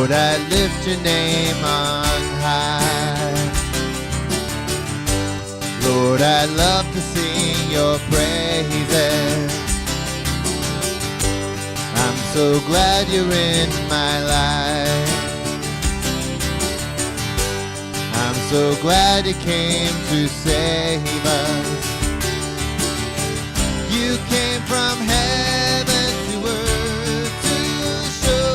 Lord, I lift your name on high. Lord, I love to sing your praises. I'm so glad you're in my life. I'm so glad you came to save us. You came from heaven to earth to show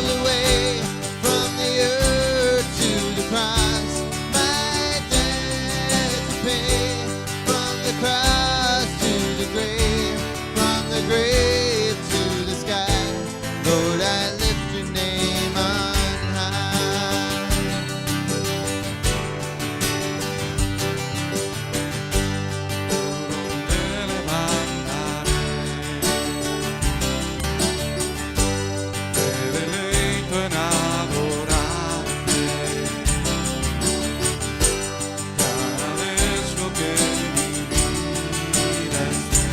the way from the earth to the cross. My debt to pay, from the cross to the grave, from the grave to the sky. Lord, I lift your name on high. Me deleito en adorarte. Te agradezco que mi vida esté.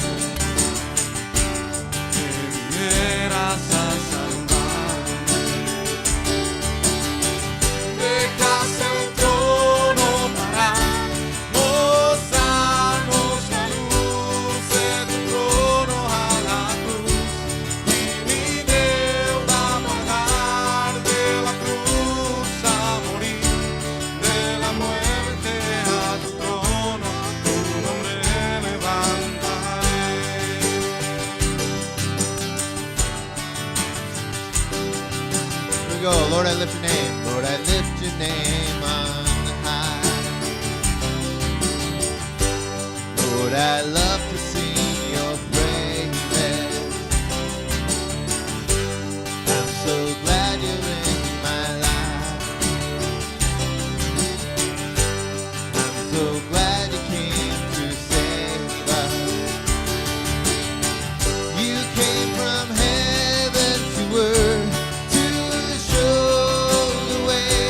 Que vinieras a salvarme. Dejaste el trono para mostrarnos la luz de tu trono a la cruz. Y mi deuda pagar, de la cruz a morir, de la muerte a tu trono, tu nombre levantaré. Here we go. Lord, I lift your name. Lord, I lift your name on high. Lord, I love to sing your praises. I'm so glad you're in my life. I'm so glad you came to save us. You came from heaven to earth to show the way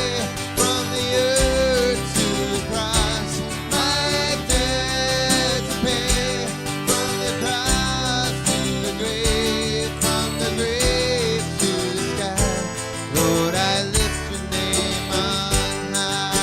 from the earth to the cross. My debt to pay, from the cross to the grave, from the grave to the sky. Lord, I lift your name on high.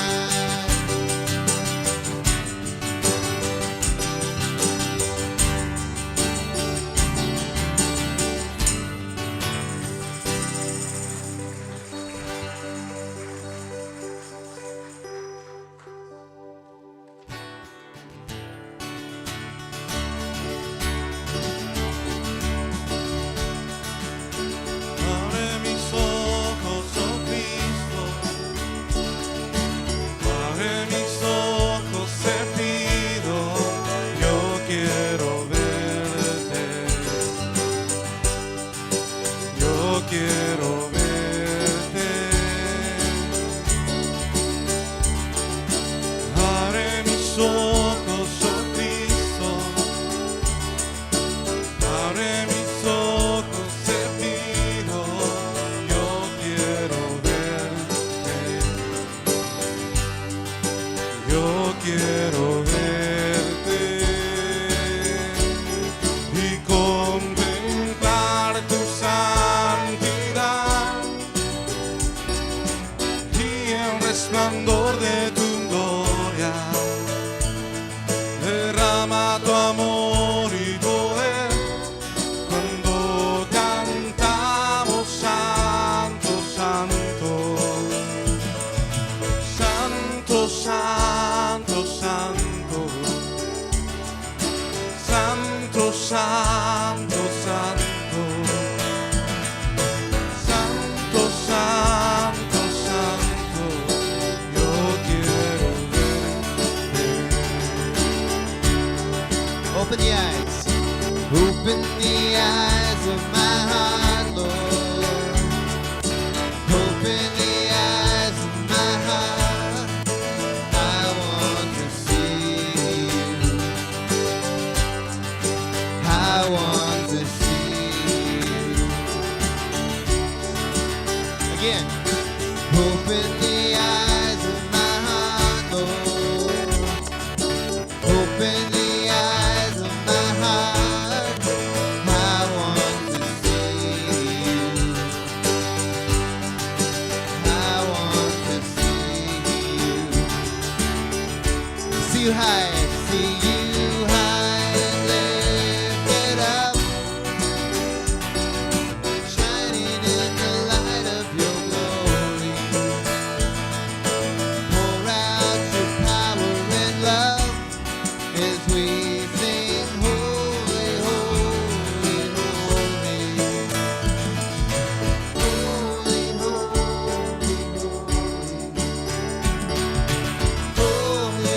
Abre mis ojos, oh Cristo. Abre mis ojos, te pido. Yo quiero verte. Yo quiero verte. Abre mis ojos, oh Cristo. Abre mis ojos, te pido, yo quiero verte, yo quiero verte y contemplar tu santidad y el resplandor de tu gloria. Derrama tu amor y poder cuando cantamos santo, santo, santo, santo, santo, santo, santo, santo, santo, santo, santo, yo quiero verte. Open the eyes. Open the eyes of my heart, Lord. Open the eyes of my heart. I want to see you. I want to see you. Again. Open the eyes of my heart, Lord. Open the eyes of my heart. I want to see you high, see you high and lifted up, shining in the light of your glory. Pour out your power and love as we sing holy, holy, holy. Holy, holy, holy. Holy,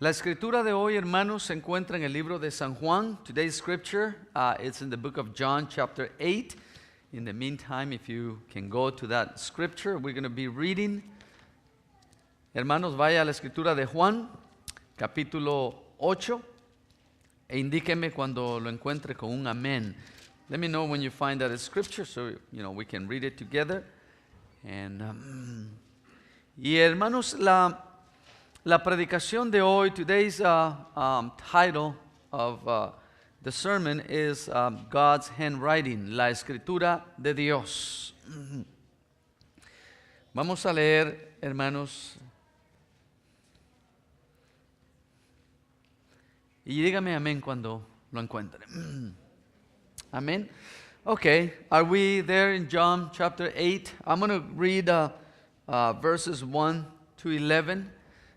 La escritura de hoy, hermanos, se encuentra en el libro de San Juan. Today's scripture, it's in the book of John, chapter 8. In the meantime, if you can go to that scripture, we're going to be reading. Hermanos, vaya a la escritura de Juan, capítulo 8, e indíqueme cuando lo encuentre con un amén. Let me know when you find that scripture so we can read it together. And, y hermanos, la predicación de hoy, today's title of the sermon is God's handwriting, la escritura de Dios. Vamos a leer, hermanos, y dígame amén cuando lo encuentre. Amén. Okay, are we there in John chapter 8? I'm going to read verses 1 to 11.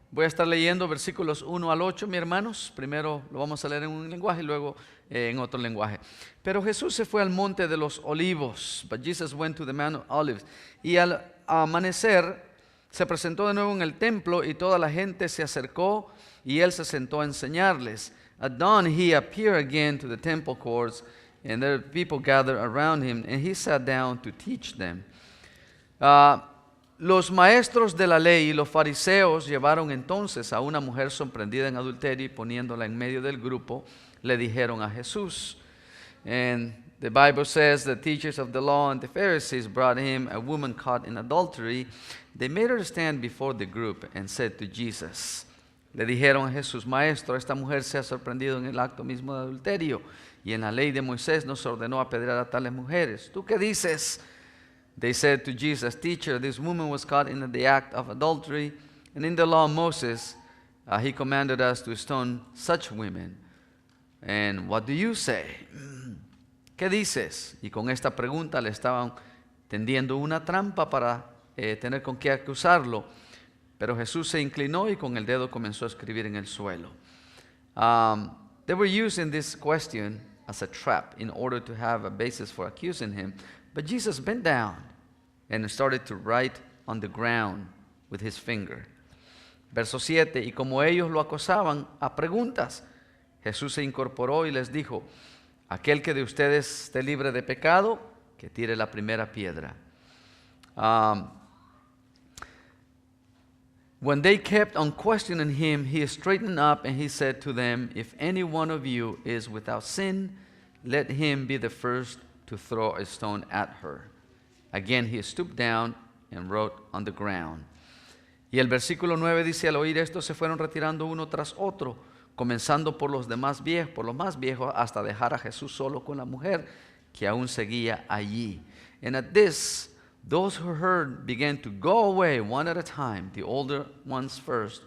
Voy a estar leyendo versículos 1 al 8, mis hermanos. Primero lo vamos a leer en un lenguaje y luego en otro lenguaje. Pero Jesús se fue al monte de los olivos. But Jesus went to the Mount of Olives. Y al amanecer se presentó de nuevo en el templo y toda la gente se acercó y él se sentó a enseñarles. At dawn he appeared again to the temple courts, and there people gathered around him, and he sat down to teach them. Los maestros de la ley y los fariseos llevaron entonces a una mujer sorprendida en adulterio y poniéndola en medio del grupo, le dijeron a Jesús. And the Bible says the teachers of the law and the Pharisees brought him a woman caught in adultery. They made her stand before the group and said to Jesus, le dijeron a Jesús, Maestro, esta mujer se ha sorprendido en el acto mismo de adulterio y en la ley de Moisés nos ordenó apedrear a tales mujeres. ¿Tú qué dices? They said to Jesus, Teacher, this woman was caught in the act of adultery, and in the law of Moses, he commanded us to stone such women. And what do you say? ¿Qué dices? Y con esta pregunta le estaban tendiendo una trampa para tener con qué acusarlo. Pero Jesús se inclinó y con el dedo comenzó a escribir en el suelo. They were using this question as a trap in order to have a basis for accusing him. But Jesus bent down and started to write on the ground with his finger. Verso 7, y como ellos lo acosaban a preguntas, Jesús se incorporó y les dijo, aquel que de ustedes esté libre de pecado, que tire la primera piedra. When they kept on questioning him, he straightened up and he said to them, "If any one of you is without sin, let him be the first to throw a stone at her." Again he stooped down and wrote on the ground. Y el versículo 9 dice: al oír esto se fueron retirando uno tras otro, comenzando por los más viejos, hasta dejar a Jesús solo con la mujer que aún seguía allí. And at this, those who heard began to go away one at a time, the older ones first,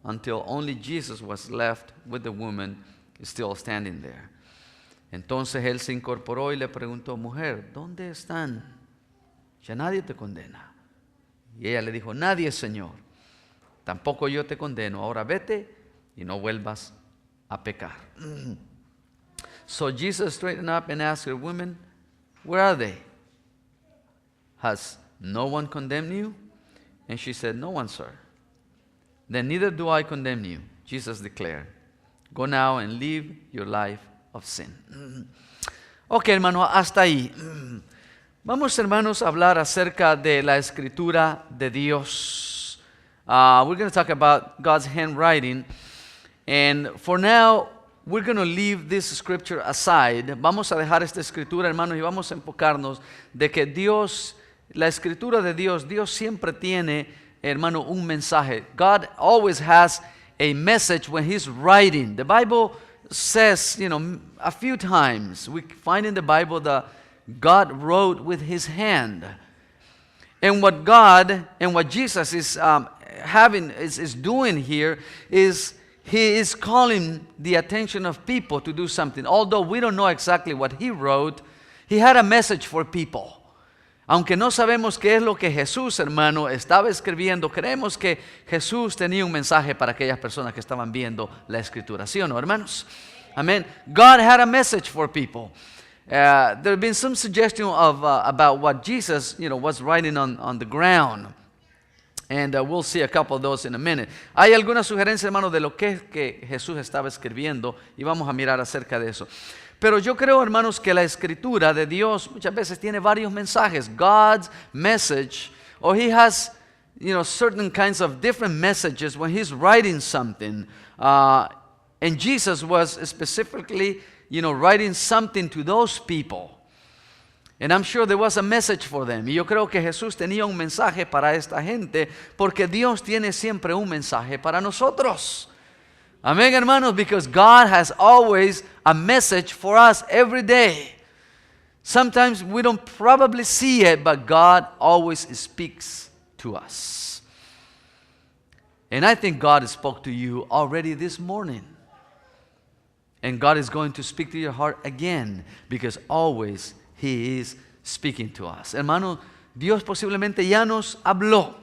until only Jesus was left with the woman still standing there. Entonces él se incorporó y le preguntó: "Mujer, ¿dónde están? Ya nadie te condena." Y ella le dijo: "Nadie, Señor. Tampoco yo te condeno. Ahora vete y no vuelvas a pecar." So Jesus straightened up and asked her, "Women, where are they? Has no one condemned you?" And she said, "No one, sir." "Then neither do I condemn you," Jesus declared. "Go now and live your life of sin." Ok, hermano, hasta ahí. Vamos, hermanos, a hablar acerca de la escritura de Dios. We're going to talk about God's handwriting. And for now, we're going to leave this scripture aside. Vamos a dejar esta escritura, hermanos, y vamos a enfocarnos de que Dios, la escritura de Dios, Dios siempre tiene, hermano, un mensaje. God always has a message when He's writing. The Bible says, a few times, we find in the Bible that God wrote with His hand. And what God and what Jesus is is doing here is He is calling the attention of people to do something. Although we don't know exactly what He wrote, He had a message for people. Aunque no sabemos qué es lo que Jesús, hermano, estaba escribiendo, creemos que Jesús tenía un mensaje para aquellas personas que estaban viendo la escritura. ¿Sí o no, hermanos? Amen. God had a message for people. There have been some suggestion of about what Jesus, was writing on the ground. And we'll see a couple of those in a minute. Hay alguna sugerencia, hermano, de lo que Jesús estaba escribiendo y vamos a mirar acerca de eso. Pero yo creo, hermanos, que la escritura de Dios muchas veces tiene varios mensajes. God's message, or He has, certain kinds of different messages when He's writing something. And Jesus was specifically, writing something to those people. And I'm sure there was a message for them. Y yo creo que Jesús tenía un mensaje para esta gente, porque Dios tiene siempre un mensaje para nosotros. Amén, hermanos, because God has always a message for us every day. Sometimes we don't probably see it, but God always speaks to us. And I think God spoke to you already this morning. And God is going to speak to your heart again, because always He is speaking to us. Hermano, Dios posiblemente ya nos habló,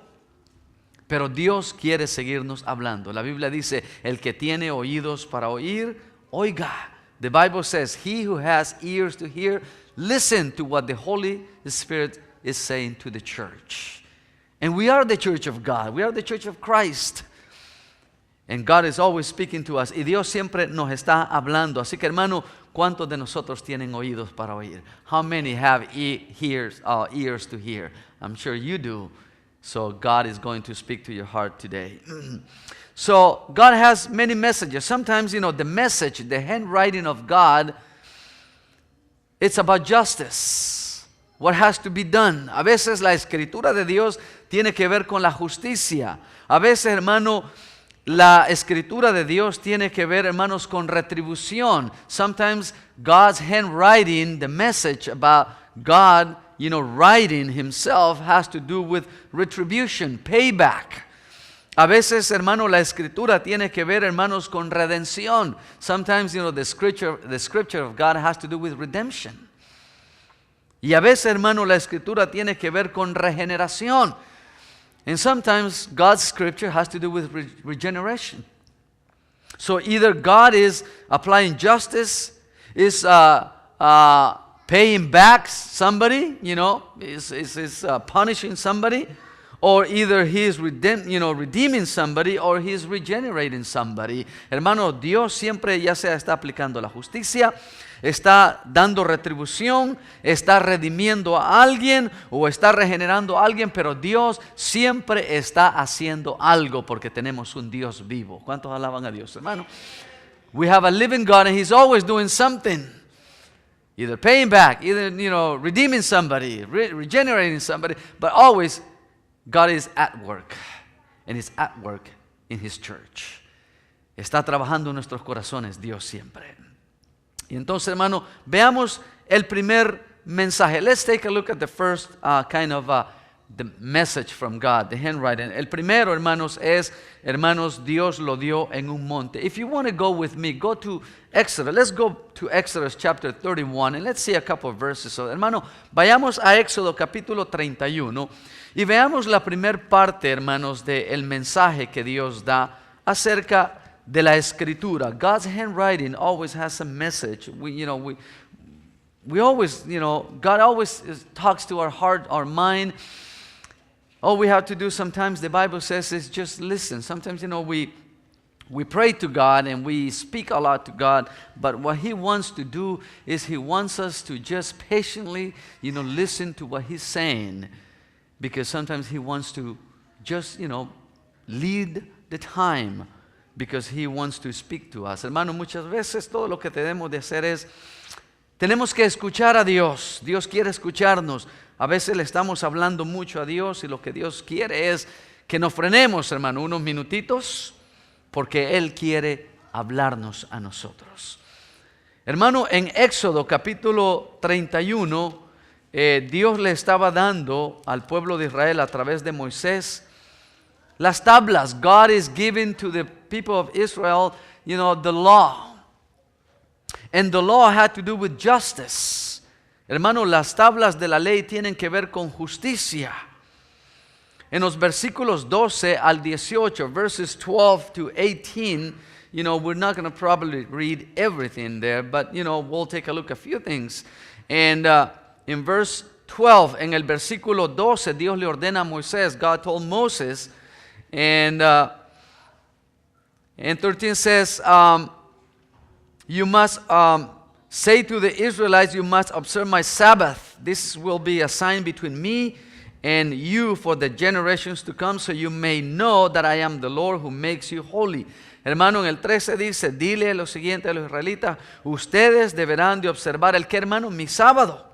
pero Dios quiere seguirnos hablando. La Biblia dice, el que tiene oídos para oír, oiga. The Bible says, he who has ears to hear, listen to what the Holy Spirit is saying to the church. And we are the church of God. We are the church of Christ. And God is always speaking to us. Y Dios siempre nos está hablando. Así que, hermano, ¿cuántos de nosotros tienen oídos para oír? How many have ears to hear? I'm sure you do. So God is going to speak to your heart today. So God has many messages. Sometimes, the message, the handwriting of God, it's about justice. What has to be done. A veces la escritura de Dios tiene que ver con la justicia. A veces, hermano, la escritura de Dios tiene que ver, hermanos, con retribución. Sometimes God's handwriting, the message about God, writing Himself, has to do with retribution, payback. A veces, hermano, la escritura tiene que ver, hermanos, con redención. Sometimes, the scripture of God has to do with redemption. Y a veces, hermano, la escritura tiene que ver con regeneración. And sometimes God's scripture has to do with regeneration. So either God is applying justice, is paying back somebody, is punishing somebody, or either he is redeeming somebody, or he is regenerating somebody. Hermano, Dios siempre ya sea está aplicando la justicia, está dando retribución, está redimiendo a alguien o está regenerando a alguien, pero Dios siempre está haciendo algo porque tenemos un Dios vivo. ¿Cuántos alaban a Dios, hermano? We have a living God and He's always doing something. Either paying back, either redeeming somebody, regenerating somebody, but always God is at work, and He's at work in His church. Está trabajando en nuestros corazones Dios siempre. Y entonces, hermano, veamos el primer mensaje. Let's take a look at the first the message from God, the handwriting. El primero, hermanos, es, Dios lo dio en un monte. If you want to go with me, go to Exodus. Let's go to Exodus chapter 31 and let's see a couple of verses. So, hermano, vayamos a Éxodo capítulo 31 y veamos la primer parte, hermanos, del mensaje que Dios da acerca de la escritura. God's handwriting always has a message. We always, God always talks to our heart, our mind. All we have to do sometimes, the Bible says, is just listen. Sometimes, we pray to God and we speak a lot to God, but what He wants to do is He wants us to just patiently, listen to what He's saying, because sometimes He wants to just, lead the time, because He wants to speak to us. Hermano, muchas veces todo lo que tenemos de hacer es, tenemos que escuchar a Dios. Dios quiere escucharnos. A veces le estamos hablando mucho a Dios y lo que Dios quiere es que nos frenemos, hermano, unos minutitos, porque Él quiere hablarnos a nosotros. Hermano, en Éxodo capítulo 31, Dios le estaba dando al pueblo de Israel a través de Moisés las tablas. God is giving to the people of Israel, the law. And the law had to do with justice. Hermano, las tablas de la ley tienen que ver con justicia. En los versículos 12 al 18, verses 12 to 18, we're not going to probably read everything there, but, we'll take a look at a few things. And in verse 12, en el versículo 12, Dios le ordena a Moisés, God told Moses, and 13 says, you must say to the Israelites, you must observe my Sabbath. This will be a sign between me and you for the generations to come, so you may know that I am the Lord who makes you holy. Hermano, en el 13 dice, dile lo siguiente a los israelitas, ustedes deberán de observar el que, hermano, mi sábado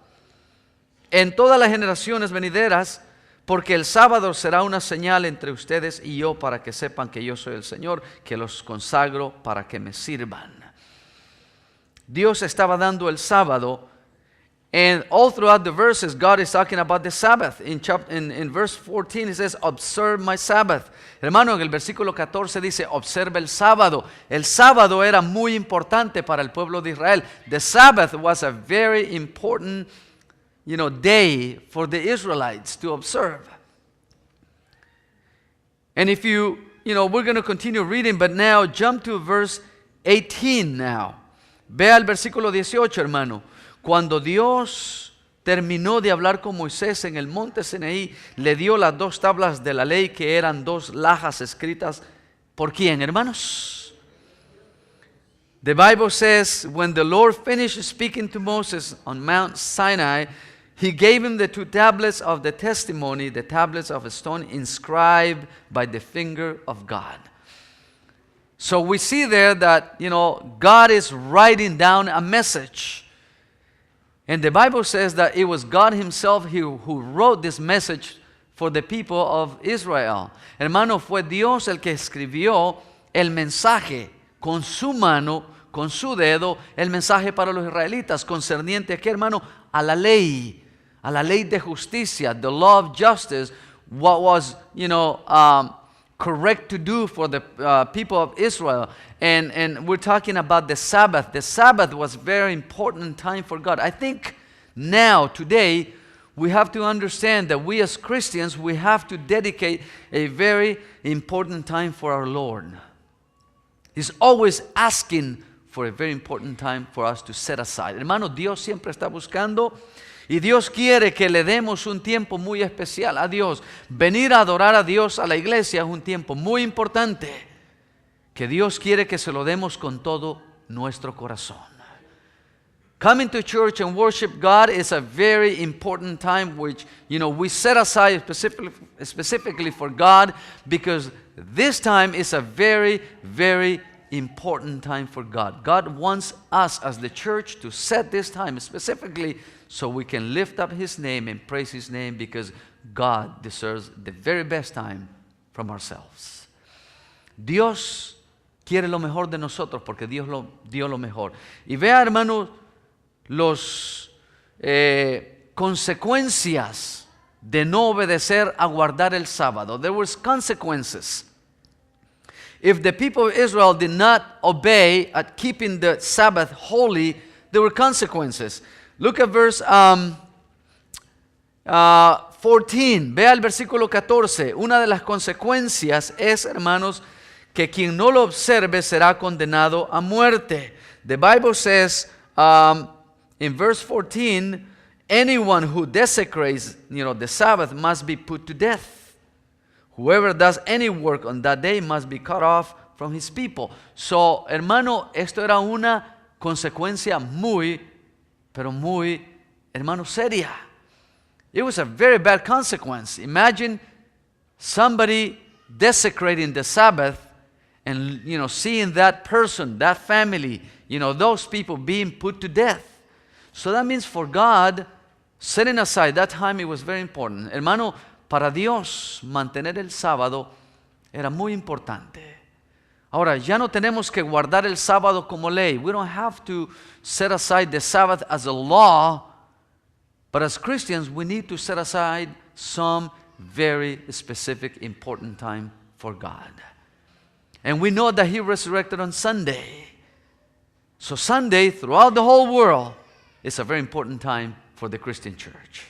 en todas las generaciones venideras, porque el sábado será una señal entre ustedes y yo, para que sepan que yo soy el Señor, que los consagro para que me sirvan. Dios estaba dando el sábado, and all throughout the verses, God is talking about the Sabbath. In verse 14, He says, observe my Sabbath. Hermano, en el versículo 14 dice, observa el sábado. El sábado era muy importante para el pueblo de Israel. The Sabbath was a very important, day for the Israelites to observe. And if we're going to continue reading, but now jump to verse 18 now. Vea el versículo 18, hermano. Cuando Dios terminó de hablar con Moisés en el monte Sinaí, le dio las dos tablas de la ley, que eran dos lajas escritas. ¿Por quién, hermanos? The Bible says, when the Lord finished speaking to Moses on Mount Sinai, He gave him the two tablets of the testimony, the tablets of a stone inscribed by the finger of God. So we see there that, God is writing down a message. And the Bible says that it was God Himself who wrote this message for the people of Israel. Hermano, fue Dios el que escribió el mensaje con su mano, con su dedo, el mensaje para los israelitas, concerniente a qué, hermano, a la ley de justicia, the law of justice, what was, correct to do for the people of Israel. And we're talking about the Sabbath. The Sabbath was very important time for God. I think now, today, we have to understand that we as Christians, we have to dedicate a very important time for our Lord. He's always asking for a very important time for us to set aside. Hermano, Dios siempre está buscando Y Dios quiere que le demos un tiempo muy especial a Dios. Venir a adorar a Dios a la iglesia es un tiempo muy importante, que Dios quiere que se lo demos con todo nuestro corazón. Coming to church and worship God is a very important time which, we set aside specifically for God, because this time is a very, very important time for God. God wants us as the church to set this time specifically so we can lift up His name and praise His name, because God deserves the very best time from ourselves. Dios quiere lo mejor de nosotros porque Dios dio lo mejor. Y vea, hermanos, los consecuencias de no obedecer a guardar el sábado. There was consequences. If the people of Israel did not obey at keeping the Sabbath holy, there were consequences. Look at verse 14. Vea el versículo 14. Una de las consecuencias es, hermanos, que quien no lo observe será condenado a muerte. The Bible says in verse 14, anyone who desecrates, the Sabbath must be put to death. Whoever does any work on that day must be cut off from his people. So, hermano, esto era una consecuencia pero muy, hermano, seria. It was a very bad consequence. Imagine somebody desecrating the Sabbath and, seeing that person, that family, those people being put to death. So that means for God, setting aside that time, it was very important. Hermano, para Dios, mantener el sábado era muy importante. Ahora, ya no tenemos que guardar el sábado como ley. We don't have to set aside the Sabbath as a law. But as Christians, we need to set aside some very specific, important time for God. And we know that He resurrected on Sunday. So Sunday, throughout the whole world, is a very important time for the Christian church.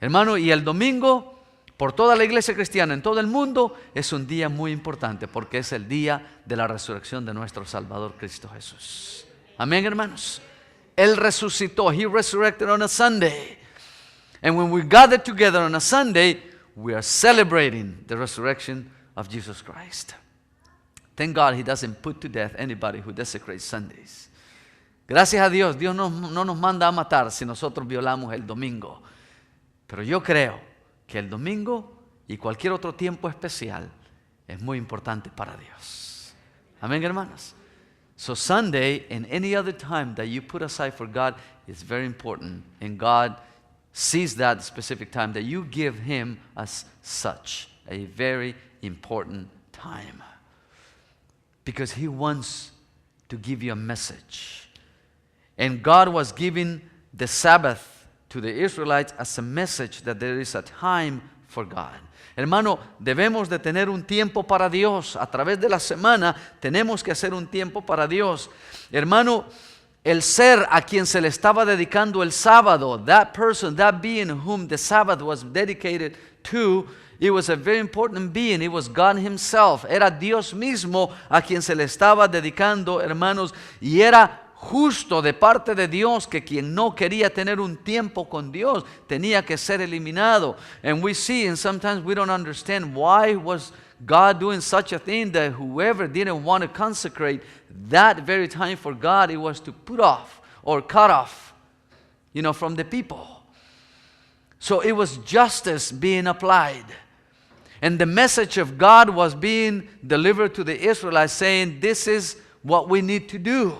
Hermano, y el domingo, por toda la iglesia cristiana en todo el mundo, es un día muy importante porque es el día de la resurrección de nuestro Salvador Cristo Jesús. Amén, hermanos. Él resucitó. He resurrected on a Sunday. And when we gather together on a Sunday, we are celebrating the resurrection of Jesus Christ. Thank God He doesn't put to death anybody who desecrates Sundays. Gracias a Dios, Dios no nos manda a matar si nosotros violamos el domingo. Pero yo creo que el domingo y cualquier otro tiempo especial es muy importante para Dios. Amén, hermanos. So Sunday and any other time that you put aside for God is very important. And God sees that specific time that you give Him as such a very important time. Because He wants to give you a message. And God was giving the Sabbath to the Israelites as a message that there is a time for God. Hermano, debemos de tener un tiempo para Dios. A través de la semana tenemos que hacer un tiempo para Dios. Hermano, el ser a quien se le estaba dedicando el sábado, that person, that being whom the Sabbath was dedicated to, it was a very important being. It was God Himself. Era Dios mismo a quien se le estaba dedicando, hermanos, y era justo de parte de Dios que quien no quería tener un tiempo con Dios tenía que ser eliminado. And we see, and sometimes we don't understand, why was God doing such a thing that whoever didn't want to consecrate that very time for God, it was to put off or cut off, from the people. So it was justice being applied. And the message of God was being delivered to the Israelites, saying, this is what we need to do.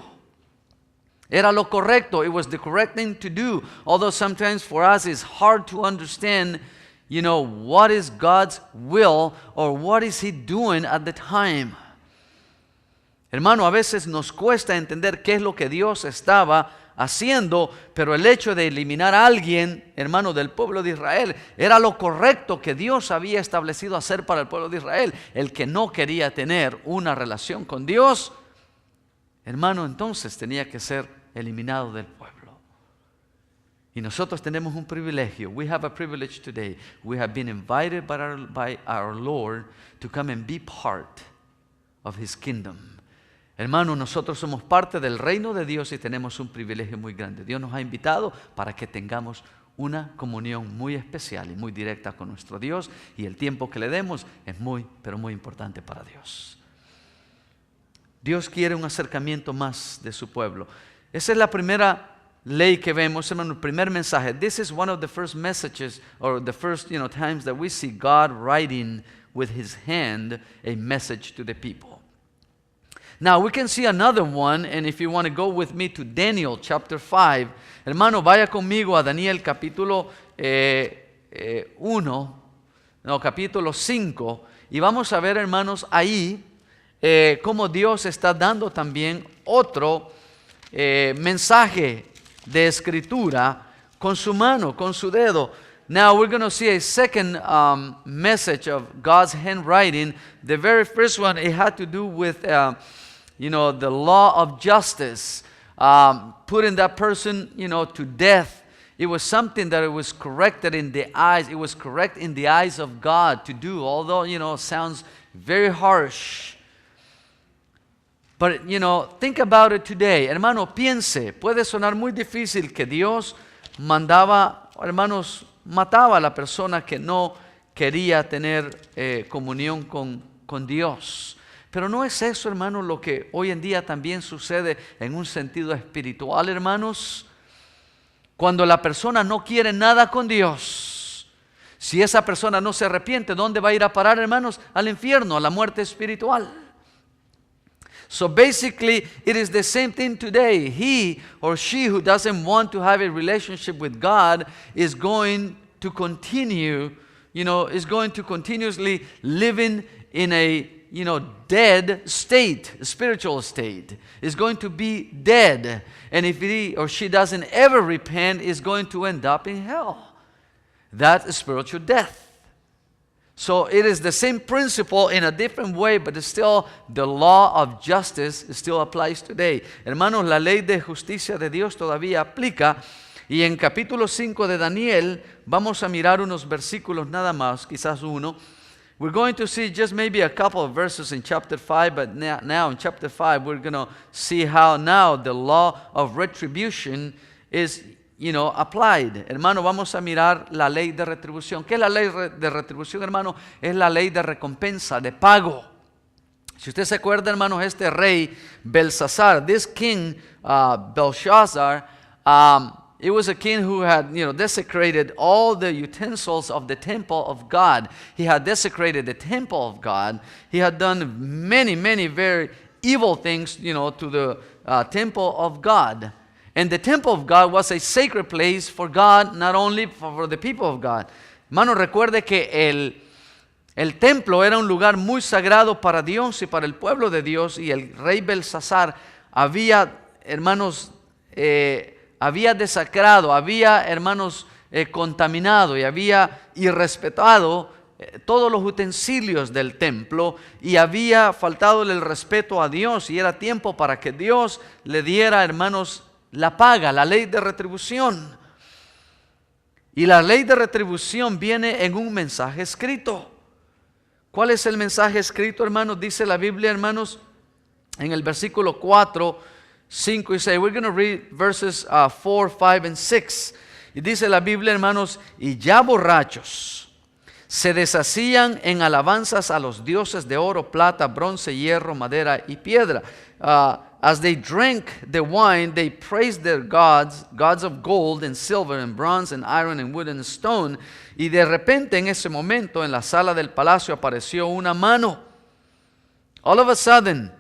Era lo correcto. It was the correct thing to do. Although sometimes for us it's hard to understand, what is God's will or what is He doing at the time. Hermano, a veces nos cuesta entender qué es lo que Dios estaba haciendo, pero el hecho de eliminar a alguien, hermano, del pueblo de Israel, era lo correcto que Dios había establecido hacer para el pueblo de Israel. El que no quería tener una relación con Dios, hermano, entonces tenía que ser eliminado del pueblo. Y nosotros tenemos un privilegio. We have a privilege today. We have been invited by our Lord to come and be part of His kingdom. Hermano, nosotros somos parte del reino de Dios y tenemos un privilegio muy grande. Dios nos ha invitado para que tengamos una comunión muy especial y muy directa con nuestro Dios, y el tiempo que le demos es muy, pero muy importante para Dios. Dios quiere un acercamiento más de su pueblo. Esa es la primera ley que vemos, hermano, el primer mensaje. This is one of the first messages, or the first, times that we see God writing with His hand a message to the people. Now we can see another one, and if you want to go with me to Daniel chapter 5, hermano, vaya conmigo a Daniel capítulo 5, y vamos a ver, hermanos, ahí cómo Dios está dando también otro mensaje de escritura con su mano, con su dedo. Now we're going to see a second message of God's handwriting. The very first one, it had to do with the law of justice, putting that person, to death. It was something that it was corrected in the eyes. It was correct in the eyes of God to do, although, it sounds very harsh. But, think about it today. Hermano, piense, puede sonar muy difícil que Dios mataba a la persona que no quería tener comunión con Dios. Pero no es eso, hermano, lo que hoy en día también sucede en un sentido espiritual, hermanos. Cuando la persona no quiere nada con Dios, si esa persona no se arrepiente, ¿dónde va a ir a parar, hermanos? Al infierno, a la muerte espiritual. So basically, it is the same thing today. He or she who doesn't want to have a relationship with God is going to continue, is going to continuously living in a, dead state, spiritual state. Is going to be dead. And if he or she doesn't ever repent, is going to end up in hell. That's spiritual death. So it is the same principle in a different way, but it's still the law of justice still applies today. Hermanos, la ley de justicia de Dios todavía aplica. Y en capítulo 5 de Daniel vamos a mirar unos versículos nada más, quizás uno. We're going to see just maybe a couple of verses in chapter 5, but now in chapter 5 we're going to see how now the law of retribution is applied. Hermano, vamos a mirar la ley de retribución. ¿Qué es la ley de retribución, hermano? Es la ley de recompensa, de pago. Si usted se acuerda, hermanos, este rey Belshazzar, this king Belshazzar, it was a king who had, desecrated all the utensils of the temple of God. He had desecrated the temple of God. He had done many, many very evil things, to the temple of God. And the temple of God was a sacred place for God, not only for the people of God. Hermano, recuerde que el templo era un lugar muy sagrado para Dios y para el pueblo de Dios. Y el rey Belshazzar había, hermanos, había desacrado, había, hermanos, contaminado y había irrespetado todos los utensilios del templo, y había faltado el respeto a Dios, y era tiempo para que Dios le diera, hermanos, la paga, la ley de retribución. Y la ley de retribución viene en un mensaje escrito. ¿Cuál es el mensaje escrito, hermanos? Dice la Biblia, hermanos, en el versículo 4, 5 y 6. We're going to read verses 4, 5 and 6. Y dice la Biblia, hermanos, y ya borrachos se deshacían en alabanzas a los dioses de oro, plata, bronce, hierro, madera y piedra. As they drank the wine, they praised their gods of gold and silver and bronze and iron and wood and stone. Y de repente en ese momento en la sala del palacio apareció una mano. All of a sudden,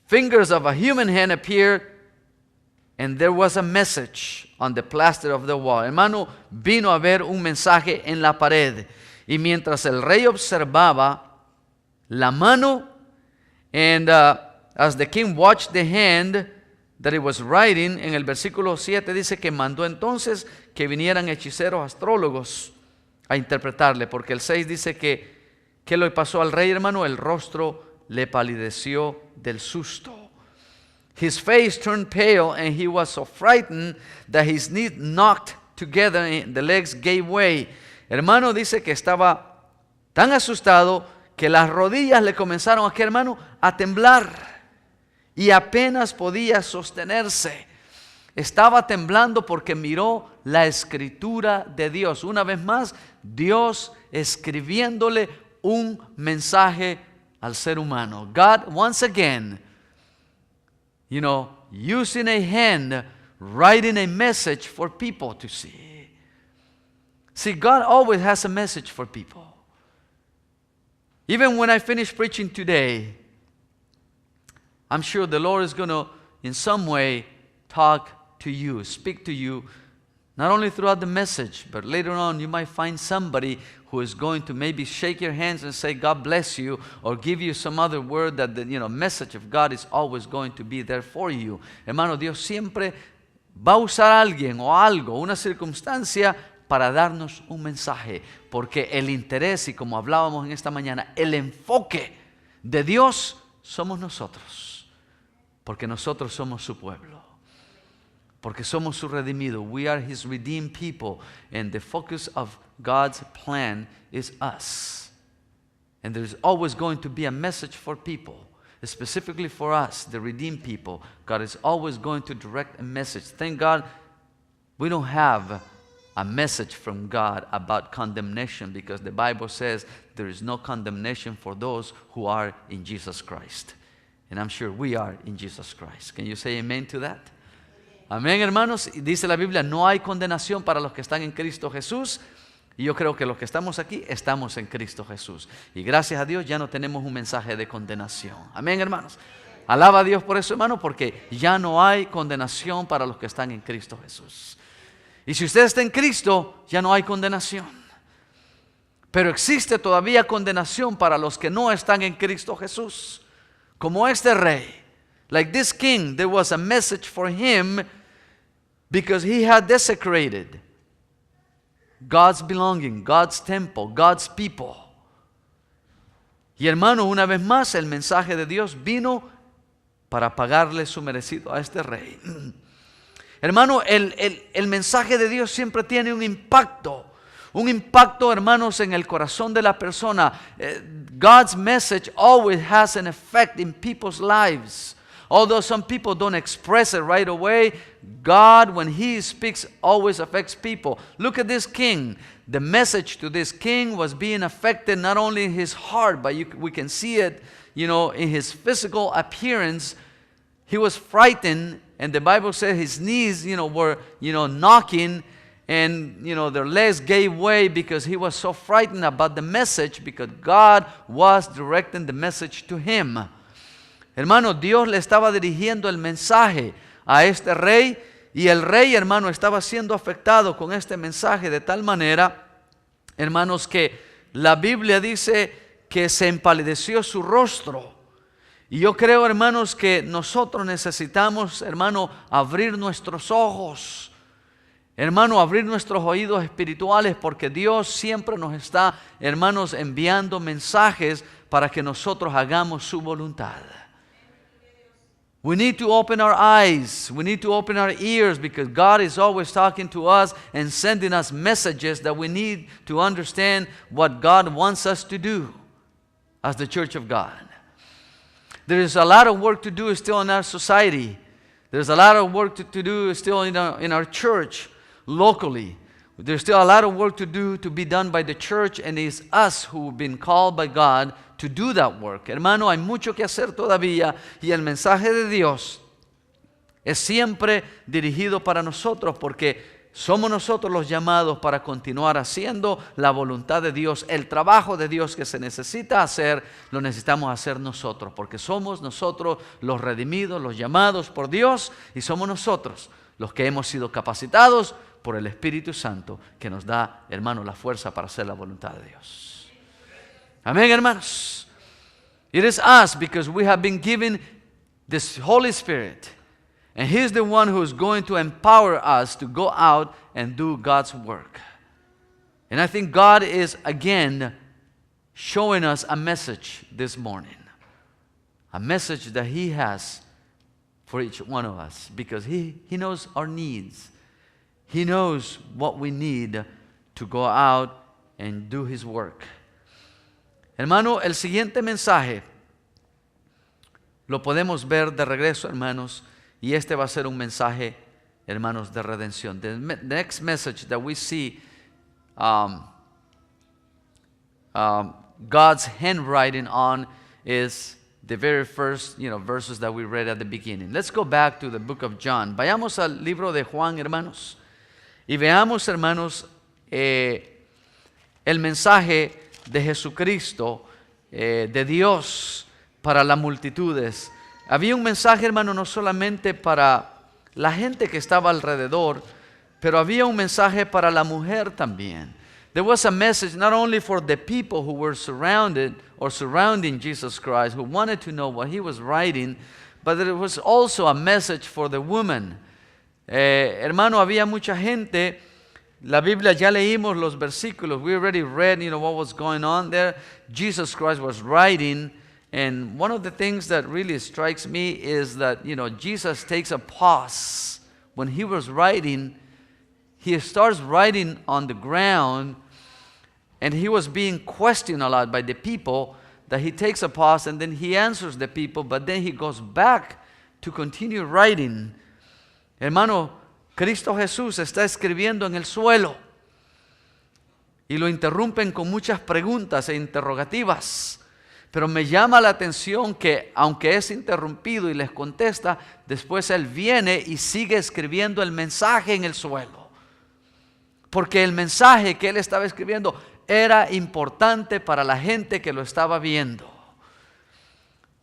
fingers of a human hand appeared, and there was a message on the plaster of the wall. Hermano, vino a ver un mensaje en la pared. Y mientras el rey observaba la mano, and as the king watched the hand that it was writing, en el versículo 7 dice que mandó entonces que vinieran hechiceros, astrólogos a interpretarle, porque el 6 dice que ¿qué le pasó al rey, hermano? El rostro le palideció del susto. His face turned pale and he was so frightened that his knees knocked together and the legs gave way. Hermano, dice que estaba tan asustado que las rodillas le comenzaron a, ¿qué, hermano? A temblar. Y apenas podía sostenerse. estaba temblando porque miró la escritura de Dios. Una vez más, Dios escribiéndole un mensaje al ser humano. God, once again, using a hand, writing a message for people to see. See, God always has a message for people. Even when I finish preaching today, I'm sure the Lord is going to, in some way, talk to you, speak to you, not only throughout the message, but later on you might find somebody who is going to maybe shake your hands and say, God bless you, or give you some other word that the message of God is always going to be there for you. Hermano, Dios siempre va a usar a alguien o algo, una circunstancia para darnos un mensaje, porque el interés, y como hablábamos en esta mañana, el enfoque de Dios somos nosotros, porque nosotros somos su pueblo. Porque somos su redimido. We are His redeemed people. And the focus of God's plan is us. And there's always going to be a message for people. Specifically for us, the redeemed people. God is always going to direct a message. Thank God we don't have a message from God about condemnation, because the Bible says there is no condemnation for those who are in Jesus Christ. And I'm sure we are in Jesus Christ. Can you say amen to that? Amén, hermanos. Dice la Biblia, no hay condenación para los que están en Cristo Jesús. Y yo creo que los que estamos aquí, estamos en Cristo Jesús. Y gracias a Dios ya no tenemos un mensaje de condenación. Amén, hermanos. Alaba a Dios por eso, hermano, porque ya no hay condenación para los que están en Cristo Jesús. Y si usted está en Cristo, ya no hay condenación. Pero existe todavía condenación para los que no están en Cristo Jesús. Como este rey. Like this king, there was a message for him, because he had desecrated God's belonging, God's temple, God's people. Y hermano, una vez más, el mensaje de Dios vino para pagarle su merecido a este rey. Hermano, el mensaje de Dios siempre tiene un impacto. Un impacto, hermanos, en el corazón de la persona. God's message always has an effect in people's lives. Although some people don't express it right away, God, when He speaks, always affects people. Look at this king. The message to this king was being affected not only in his heart, but we can see it, in his physical appearance. He was frightened, and the Bible says his knees, were, knocking, and, their legs gave way because he was so frightened about the message, because God was directing the message to him. Hermano, Dios le estaba dirigiendo el mensaje a este rey, y el rey, hermano, estaba siendo afectado con este mensaje de tal manera, hermanos, que la Biblia dice que se empalideció su rostro. Y yo creo, hermanos, que nosotros necesitamos, hermano, abrir nuestros ojos, hermano, abrir nuestros oídos espirituales, porque Dios siempre nos está, hermanos, enviando mensajes para que nosotros hagamos su voluntad. We need to open our eyes. We need to open our ears, because God is always talking to us and sending us messages that we need to understand what God wants us to do as the church of God. There is a lot of work to do still in our society. There's a lot of work to do still in our church locally. There's still a lot of work to do, to be done by the church, and it's us who've been called by God to do that work. Hermano, hay mucho que hacer todavía, y el mensaje de Dios es siempre dirigido para nosotros, porque somos nosotros los llamados para continuar haciendo la voluntad de Dios. El trabajo de Dios que se necesita hacer, lo necesitamos hacer nosotros, porque somos nosotros los redimidos, los llamados por Dios, y somos nosotros los que hemos sido capacitados por el Espíritu Santo, que nos da, hermano, la fuerza para hacer la voluntad de Dios. Amén, hermanos. It is us, because we have been given this Holy Spirit, and He's the one who is going to empower us to go out and do God's work. And I think God is again showing us a message this morning, a message that He has for each one of us, because He knows our needs. He knows what we need to go out and do His work. Hermano, el siguiente mensaje lo podemos ver de regreso, hermanos, y este va a ser un mensaje hermanos, de redención. The next message that we see God's handwriting on is the very first, verses that we read at the beginning. Let's go back to the book of John. Vayamos al libro de Juan, hermanos, y veamos, hermanos, el mensaje de Jesucristo, de Dios para las multitudes. Había un mensaje, hermano, no solamente para la gente que estaba alrededor, pero había un mensaje para la mujer también. There was a message not only for the people who were surrounding Jesus Christ, who wanted to know what he was writing, but there was also a message for the woman. Hermano, había mucha gente. La Biblia, ya leímos los versículos. We already read, what was going on there. Jesus Christ was writing. And one of the things that really strikes me is that, Jesus takes a pause. When he was writing, he starts writing on the ground. And he was being questioned a lot by the people, that he takes a pause and then he answers the people. But then he goes back to continue writing. Hermano, Cristo Jesús está escribiendo en el suelo y lo interrumpen con muchas preguntas e interrogativas. Pero me llama la atención que aunque es interrumpido y les contesta, después él viene y sigue escribiendo el mensaje en el suelo. Porque el mensaje que él estaba escribiendo era importante para la gente que lo estaba viendo.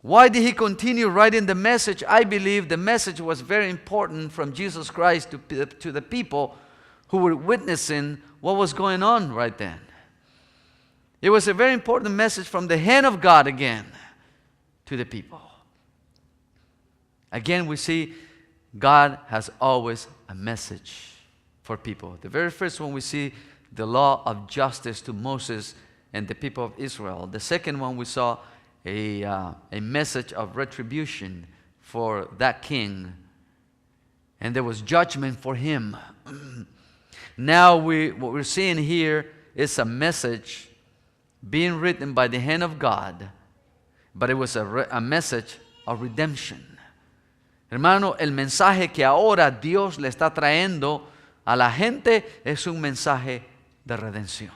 Why did he continue writing the message? I believe the message was very important from Jesus Christ to the people who were witnessing what was going on right then. It was a very important message from the hand of God again to the people. Again, we see God has always a message for people. The very first one, we see the law of justice to Moses and the people of Israel. The second one, we saw a message of retribution for that king, and there was judgment for him. Now what we're seeing here is a message being written by the hand of God, but it was a message of redemption. Hermano, el mensaje que ahora Dios le está trayendo a la gente es un mensaje de redención.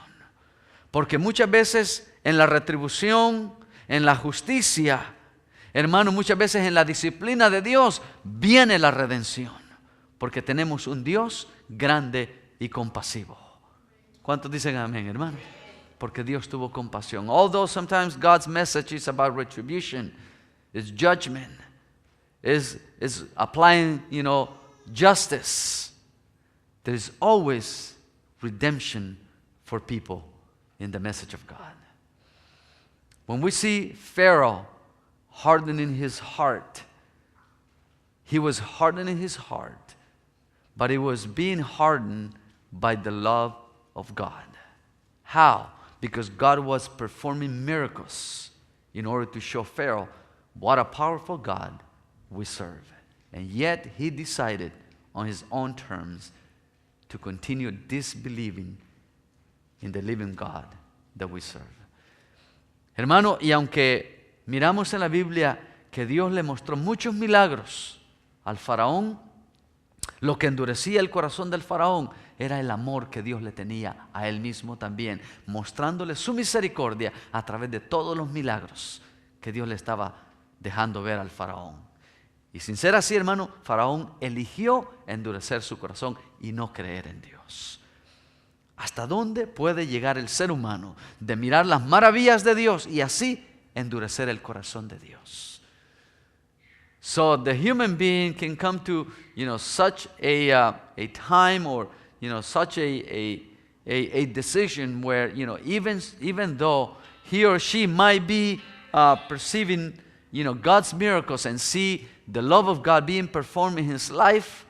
Porque muchas veces en la retribución, en la justicia, hermano, muchas veces en la disciplina de Dios viene la redención. Porque tenemos un Dios grande y compasivo. ¿Cuántos dicen amén, hermano? Porque Dios tuvo compasión. Although sometimes God's message is about retribution, it's judgment, is applying, justice. There is always redemption for people in the message of God. When we see Pharaoh hardening his heart, he was hardening his heart, but it was being hardened by the love of God. How? Because God was performing miracles in order to show Pharaoh what a powerful God we serve. And yet he decided on his own terms to continue disbelieving in the living God that we serve. Hermano, y aunque miramos en la Biblia que Dios le mostró muchos milagros al faraón, lo que endurecía el corazón del faraón era el amor que Dios le tenía a él mismo también, mostrándole su misericordia a través de todos los milagros que Dios le estaba dejando ver al faraón. Y sin ser así, hermano, faraón eligió endurecer su corazón y no creer en Dios. ¿Hasta dónde puede llegar el ser humano de mirar las maravillas de Dios y así endurecer el corazón de Dios? So the human being can come to, such a time or, such a decision where, even though he or she might be perceiving, God's miracles and see the love of God being performed in his life,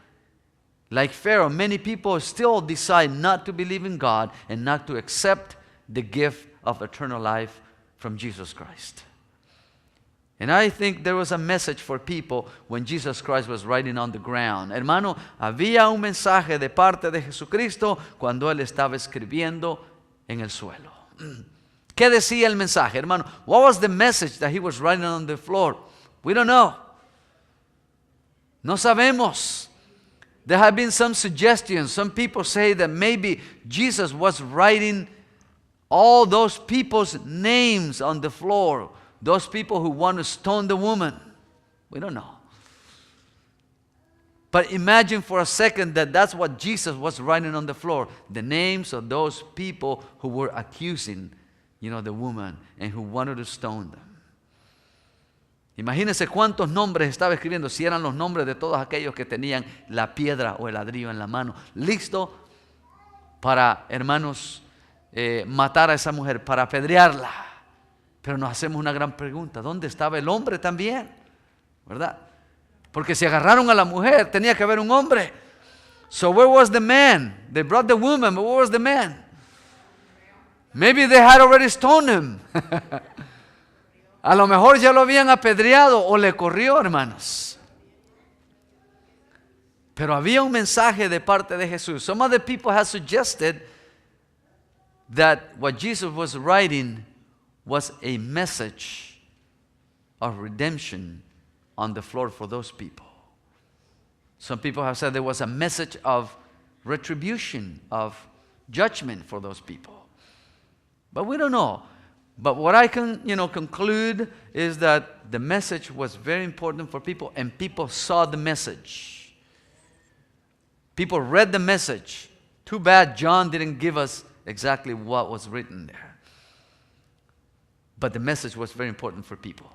like Pharaoh, many people still decide not to believe in God and not to accept the gift of eternal life from Jesus Christ. And I think there was a message for people when Jesus Christ was writing on the ground. Hermano, había un mensaje de parte de Jesucristo cuando él estaba escribiendo en el suelo. ¿Qué decía el mensaje, hermano? What was the message that he was writing on the floor? We don't know. No sabemos. There have been some suggestions. Some people say that maybe Jesus was writing all those people's names on the floor. Those people who want to stone the woman. We don't know. But imagine for a second that that's what Jesus was writing on the floor. The names of those people who were accusing, the woman and who wanted to stone them. Imagínense cuántos nombres estaba escribiendo, si eran los nombres de todos aquellos que tenían la piedra o el ladrillo en la mano, listo para, hermanos, matar a esa mujer, para apedrearla. Pero nos hacemos una gran pregunta, ¿dónde estaba el hombre también? ¿Verdad? Porque si agarraron a la mujer, tenía que haber un hombre. So where was the man? They brought the woman, but where was the man? Maybe they had already stoned him. A lo mejor ya lo habían apedreado o le corrió, hermanos. Pero había un mensaje de parte de Jesús. Some other people have suggested that what Jesus was writing was a message of redemption on the floor for those people. Some people have said there was a message of retribution, of judgment for those people. But we don't know. But what I can, conclude is that the message was very important for people, and people saw the message. People read the message. Too bad John didn't give us exactly what was written there. But the message was very important for people.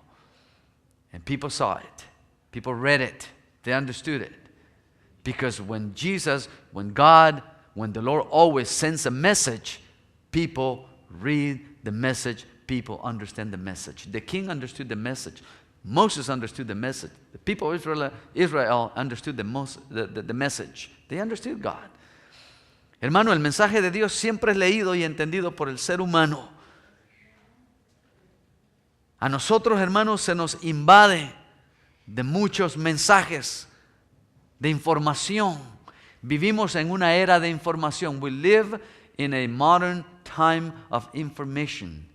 And people saw it. People read it. They understood it. Because when the Lord always sends a message, people read the message, people understand the message. The king understood the message. Moses understood the message. The people of Israel understood the message. They understood God. Hermano, el mensaje de Dios siempre es leído y entendido por el ser humano. A nosotros, hermanos, se nos invade de muchos mensajes, de información. Vivimos en una era de información. We live in a modern time of information.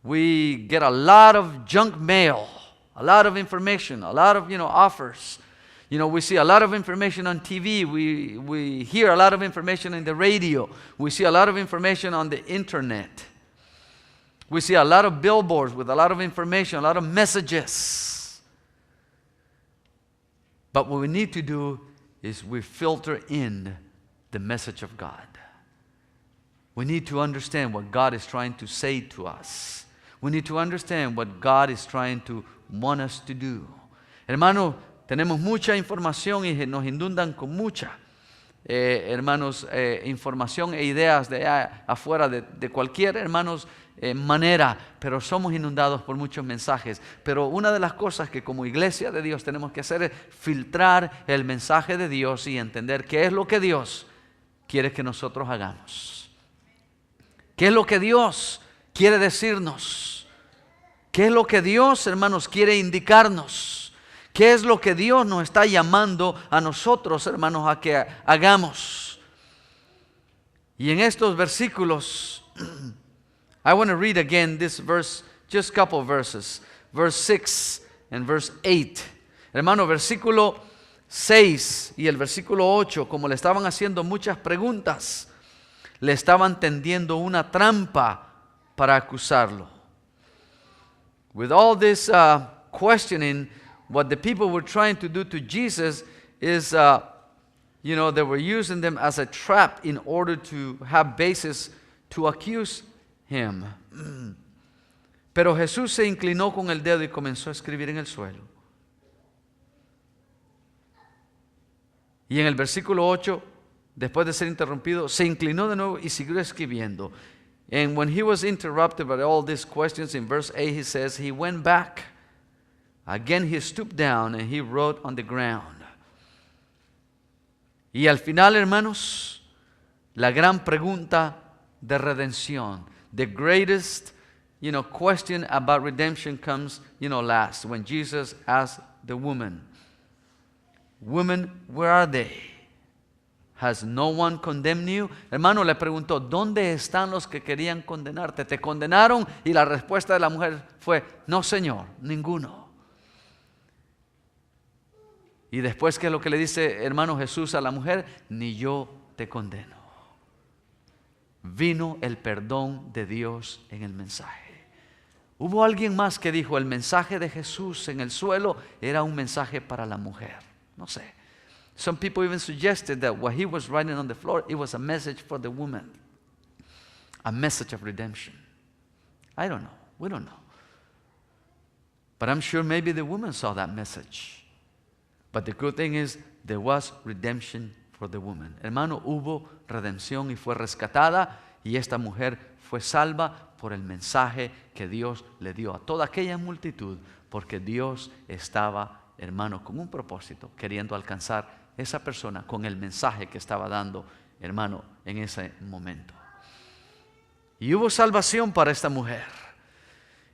We get a lot of junk mail, a lot of information, a lot of, offers. We see a lot of information on TV. We hear a lot of information in the radio. We see a lot of information on the internet. We see a lot of billboards with a lot of information, a lot of messages. But what we need to do is we filter in the message of God. We need to understand what God is trying to say to us. We need to understand what God is trying to want us to do. Hermano, tenemos mucha información y nos inundan con mucha, información e ideas de afuera de cualquier, manera, pero somos inundados por muchos mensajes. Pero una de las cosas que como iglesia de Dios tenemos que hacer es filtrar el mensaje de Dios y entender qué es lo que Dios quiere que nosotros hagamos. ¿Qué es lo que Dios quiere decirnos? ¿Qué es lo que Dios, hermanos, quiere indicarnos? ¿Qué es lo que Dios nos está llamando a nosotros, hermanos, a que hagamos? Y en estos versículos, I want to read again this verse, just a couple of verses. Verse 6 and verse 8. Hermano, versículo 6 y el versículo 8, como le estaban haciendo muchas preguntas, le estaban tendiendo una trampa para acusarlo. With all this questioning, what the people were trying to do to Jesus is, they were using them as a trap in order to have basis to accuse him. Pero Jesús se inclinó con el dedo y comenzó a escribir en el suelo. Y en el versículo 8, después de ser interrumpido, se inclinó de nuevo y siguió escribiendo. And when he was interrupted by all these questions, in verse 8 he says, he went back. Again he stooped down and he wrote on the ground. Y al final, hermanos, la gran pregunta de redención. The greatest, question about redemption comes, last. When Jesus asked the woman, "Woman, where are they? Has no one condemned you?" Hermano, le preguntó, ¿dónde están los que querían condenarte? ¿Te condenaron? Y la respuesta de la mujer fue, no, Señor, ninguno. Y después, ¿qué es lo que le dice, hermano Jesús, a la mujer? Ni yo te condeno. Vino el perdón de Dios en el mensaje. Hubo alguien más que dijo, el mensaje de Jesús en el suelo era un mensaje para la mujer. No sé. Some people even suggested that what he was writing on the floor, it was a message for the woman. A message of redemption. I don't know. We don't know. But I'm sure maybe the woman saw that message. But the good thing is, there was redemption for the woman. Hermano, hubo redención y fue rescatada, y esta mujer fue salva por el mensaje que Dios le dio a toda aquella multitud, porque Dios estaba, hermano, con un propósito, queriendo alcanzar esa persona con el mensaje que estaba dando, hermano, en ese momento. Y hubo salvación para esta mujer.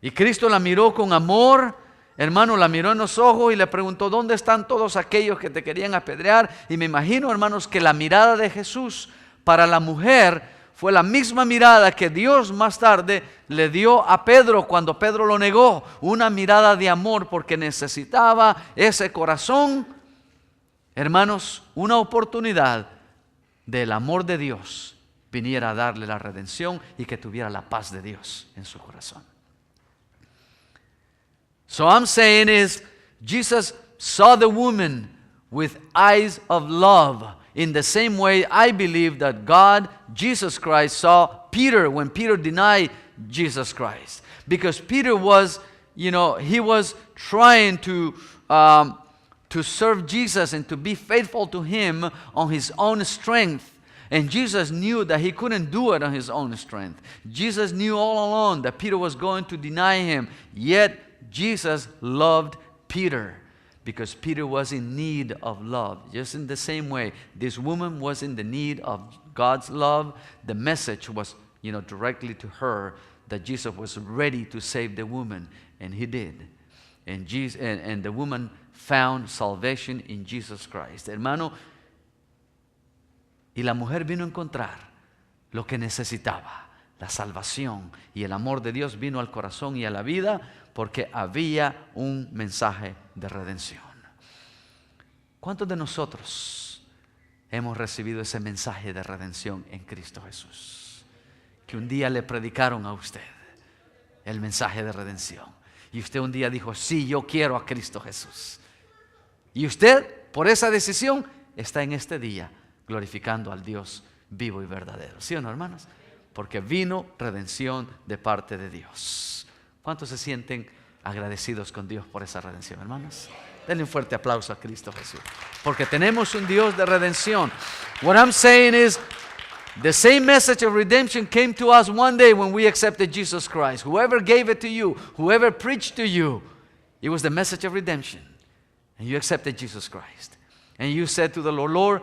Y Cristo la miró con amor, hermano, la miró en los ojos y le preguntó, ¿dónde están todos aquellos que te querían apedrear? Y me imagino, hermanos, que la mirada de Jesús para la mujer fue la misma mirada que Dios más tarde le dio a Pedro cuando Pedro lo negó. Una mirada de amor, porque necesitaba ese corazón, hermanos, una oportunidad del amor de Dios viniera a darle la redención y que tuviera la paz de Dios en su corazón. So I'm saying is, Jesus saw the woman with eyes of love. In the same way, I believe that God, Jesus Christ, saw Peter when Peter denied Jesus Christ. Because Peter was, he was trying to serve Jesus and to be faithful to Him on his own strength. And Jesus knew that he couldn't do it on his own strength. Jesus knew all along that Peter was going to deny Him. Yet, Jesus loved Peter because Peter was in need of love. Just in the same way, this woman was in the need of God's love. The message was, directly to her that Jesus was ready to save the woman, and He did. And the woman found salvation in Jesus Christ. Hermano, y la mujer vino a encontrar lo que necesitaba, la salvación, y el amor de Dios vino al corazón y a la vida, porque había un mensaje de redención. ¿Cuántos de nosotros hemos recibido ese mensaje de redención en Cristo Jesús? Que un día le predicaron a usted el mensaje de redención. Y usted un día dijo, sí, yo quiero a Cristo Jesús. Y usted, por esa decisión, está en este día glorificando al Dios vivo y verdadero. ¿Sí o no, hermanos? Porque vino redención de parte de Dios. ¿Cuántos se sienten agradecidos con Dios por esa redención, hermanos? Denle un fuerte aplauso a Cristo Jesús. Porque tenemos un Dios de redención. What I'm saying is, the same message of redemption came to us one day when we accepted Jesus Christ. Whoever gave it to you, whoever preached to you, it was the message of redemption. And you accepted Jesus Christ. And you said to the Lord, Lord,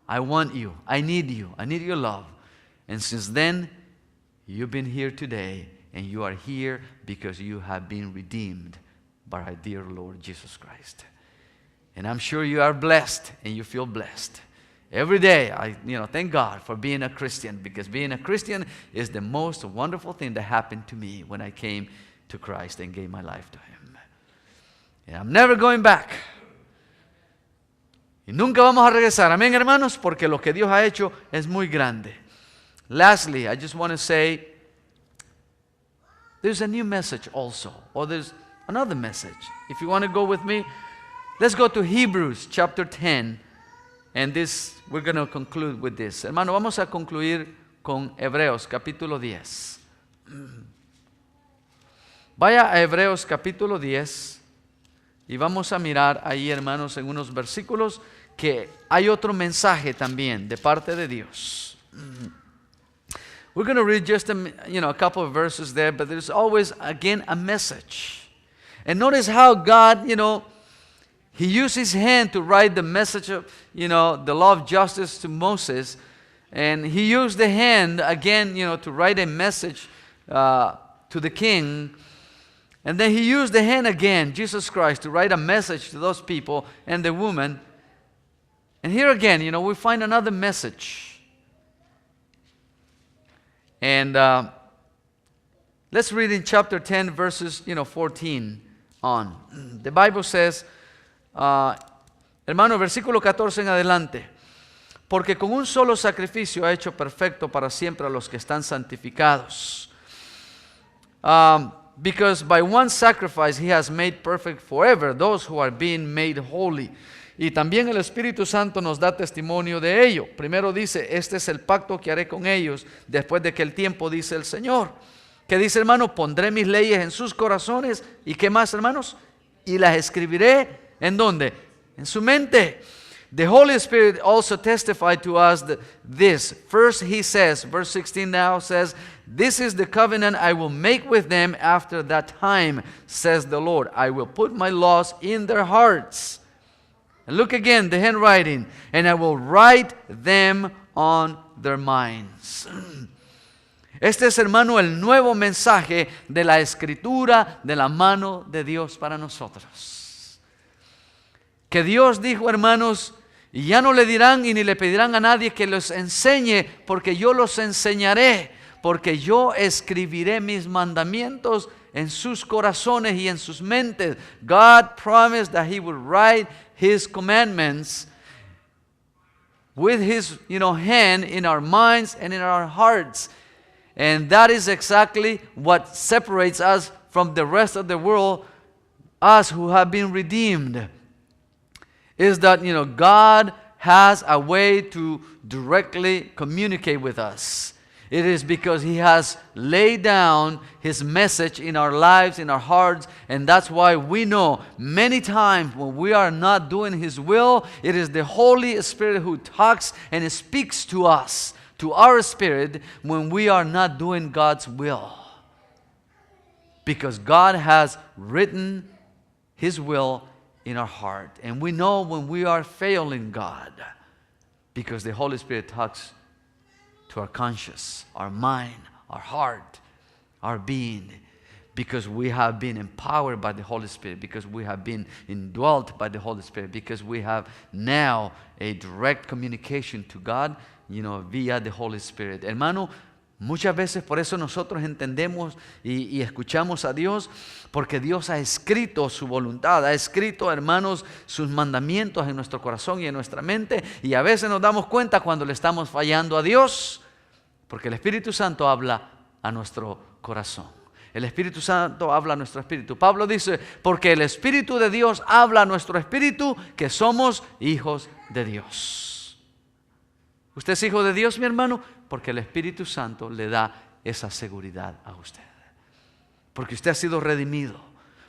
I want you. I need you. I need your love. And since then, you've been here today. And you are here because you have been redeemed by our dear Lord Jesus Christ. And I'm sure you are blessed and you feel blessed. Every day, I thank God for being a Christian, because being a Christian is the most wonderful thing that happened to me when I came to Christ and gave my life to Him. And I'm never going back. Y nunca vamos a regresar. Amén, hermanos, porque lo que Dios ha hecho es muy grande. Lastly, I just want to say, there's a new message also, or there's another message. If you want to go with me, let's go to Hebrews chapter 10. And we're going to conclude with this. Hermano, vamos a concluir con Hebreos capítulo 10. Vaya a Hebreos capítulo 10 y vamos a mirar ahí, hermanos, en unos versículos que hay otro mensaje también de parte de Dios. We're going to read just a couple of verses there, but there's always, again, a message. And notice how God, He used His hand to write the message of, the law of justice to Moses. And He used the hand, again, to write a message to the king. And then He used the hand again, Jesus Christ, to write a message to those people and the woman. And here again, we find another message. And let's read in chapter 10, verses 14 on. The Bible says, Hermano, versículo 14 en adelante. Porque con un solo sacrificio ha hecho perfecto para siempre a los que están santificados. Because by one sacrifice he has made perfect forever those who are being made holy. Y también el Espíritu Santo nos da testimonio de ello. Primero dice, este es el pacto que haré con ellos después de que el tiempo, dice el Señor. ¿Qué dice, hermano? Pondré mis leyes en sus corazones. ¿Y qué más, hermanos? Y las escribiré, ¿en dónde? En su mente. The Holy Spirit also testified to us this. First he says, verse 16 now says, this is the covenant I will make with them after that time, says the Lord. I will put my laws in their hearts. And look again, the handwriting. And I will write them on their minds. Este es, hermano, el nuevo mensaje de la escritura de la mano de Dios para nosotros. Que Dios dijo, hermanos, y ya no le dirán y ni le pedirán a nadie que los enseñe, porque yo los enseñaré, porque yo escribiré mis mandamientos en sus corazones y en sus mentes. God promised that He would write His commandments with His, hand in our minds and in our hearts. And that is exactly what separates us from the rest of the world, us who have been redeemed. Is that, God has a way to directly communicate with us. It is because He has laid down His message in our lives, in our hearts, and that's why we know many times when we are not doing His will, it is the Holy Spirit who talks and speaks to us, to our spirit, when we are not doing God's will. Because God has written His will in our heart. And we know when we are failing God, because the Holy Spirit talks to our conscience, our mind, our heart, our being, because we have been empowered by the Holy Spirit, because we have been indwelt by the Holy Spirit, because we have now a direct communication to God, via the Holy Spirit. Hermano, muchas veces por eso nosotros entendemos y escuchamos a Dios, porque Dios ha escrito su voluntad, ha escrito, hermanos, sus mandamientos en nuestro corazón y en nuestra mente, y a veces nos damos cuenta cuando le estamos fallando a Dios, porque el Espíritu Santo habla a nuestro corazón. El Espíritu Santo habla a nuestro espíritu. Pablo dice, porque el Espíritu de Dios habla a nuestro espíritu que somos hijos de Dios. ¿Usted es hijo de Dios, mi hermano? Porque el Espíritu Santo le da esa seguridad a usted. Porque usted ha sido redimido.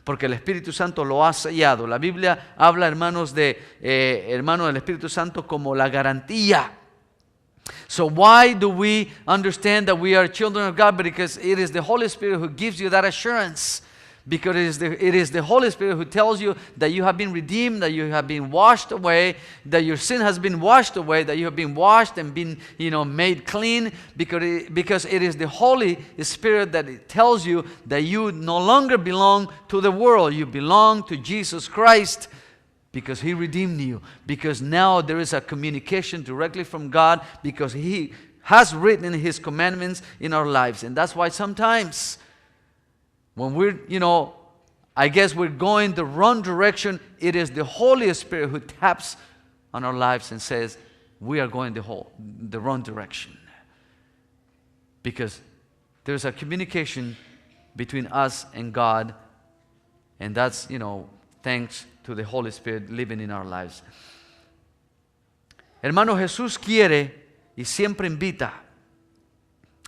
Porque el Espíritu Santo lo ha sellado. La Biblia habla, hermanos, del Espíritu Santo como la garantía. So why do we understand that we are children of God? Because it is the Holy Spirit who gives you that assurance. Because it is the Holy Spirit who tells you that you have been redeemed, that you have been washed away, that your sin has been washed away, that you have been washed and been, made clean. Because it is the Holy Spirit that tells you that you no longer belong to the world. You belong to Jesus Christ. Because He redeemed you. Because now there is a communication directly from God. Because He has written His commandments in our lives. And that's why sometimes when we're, I guess we're going the wrong direction, it is the Holy Spirit who taps on our lives and says, we are going the wrong direction. Because there's a communication between us and God, and that's, thanks to the Holy Spirit living in our lives. Hermano, Jesús quiere y siempre invita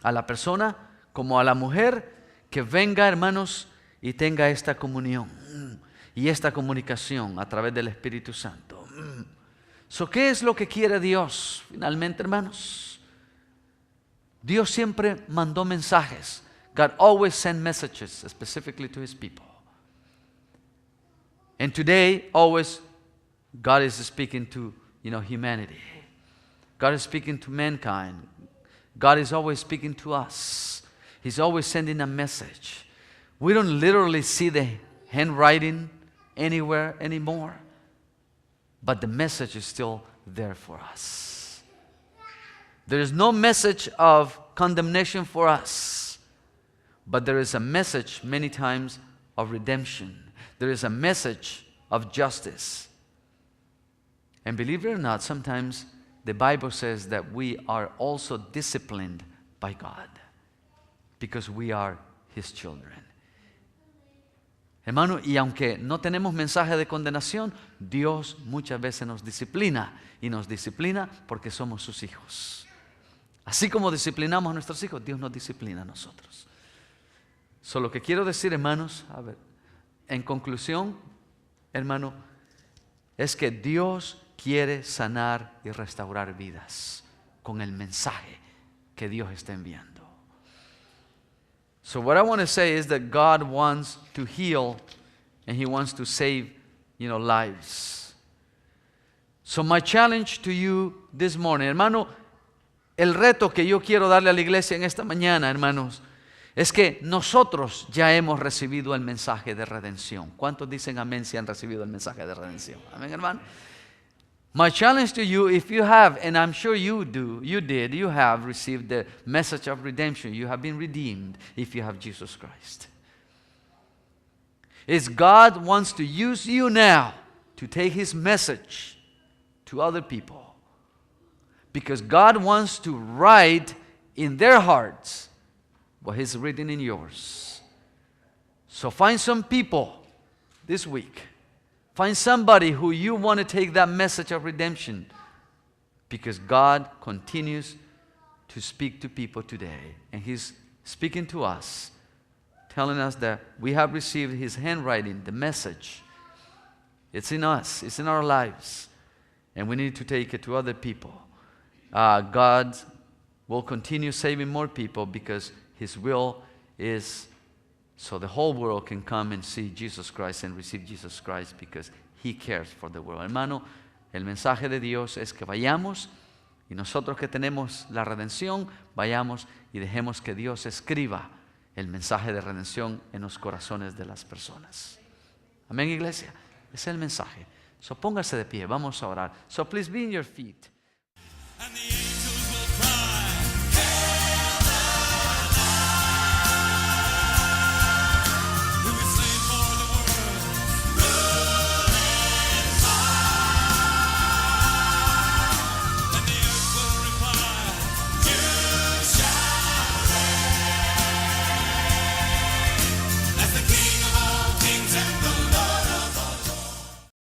a la persona como a la mujer que venga, hermanos, y tenga esta comunión y esta comunicación a través del Espíritu Santo. So, ¿qué es lo que quiere Dios finalmente, hermanos? Dios siempre mandó mensajes. God always sent messages specifically to His people. And today, always, God is speaking to, humanity. God is speaking to mankind. God is always speaking to us. He's always sending a message. We don't literally see the handwriting anywhere anymore, but the message is still there for us. There is no message of condemnation for us, but there is a message many times of redemption. There is a message of justice. And believe it or not, sometimes the Bible says that we are also disciplined by God because we are His children. Hermano, y aunque no tenemos mensaje de condenación, Dios muchas veces nos disciplina, y nos disciplina porque somos sus hijos. Así como disciplinamos a nuestros hijos, Dios nos disciplina a nosotros. Lo que quiero decir, hermanos, a ver, en conclusión, hermano, es que Dios quiere sanar y restaurar vidas con el mensaje que Dios está enviando. So what I want to say is that God wants to heal and He wants to save, lives. So my challenge to you this morning, hermano, el reto que yo quiero darle a la iglesia en esta mañana, hermanos, es que nosotros ya hemos recibido el mensaje de redención. ¿Cuántos dicen amén si han recibido el mensaje de redención? Amén, hermano. My challenge to you, if you have, and I'm sure you have received the message of redemption. You have been redeemed if you have Jesus Christ. Is God wants to use you now to take His message to other people. Because God wants to write in their hearts what He's written in yours. So find some people this week. Find somebody who you want to take that message of redemption, because God continues to speak to people today. And He's speaking to us, telling us that we have received His handwriting, the message. It's in us. It's in our lives. And we need to take it to other people. God will continue saving more people because His will is so the whole world can come and see Jesus Christ and receive Jesus Christ because He cares for the world. Hermano, el mensaje de Dios es que vayamos y nosotros que tenemos la redención, vayamos y dejemos que Dios escriba el mensaje de redención en los corazones de las personas. Amén, iglesia. Ese es el mensaje. So póngase de pie, vamos a orar. So please be in your feet.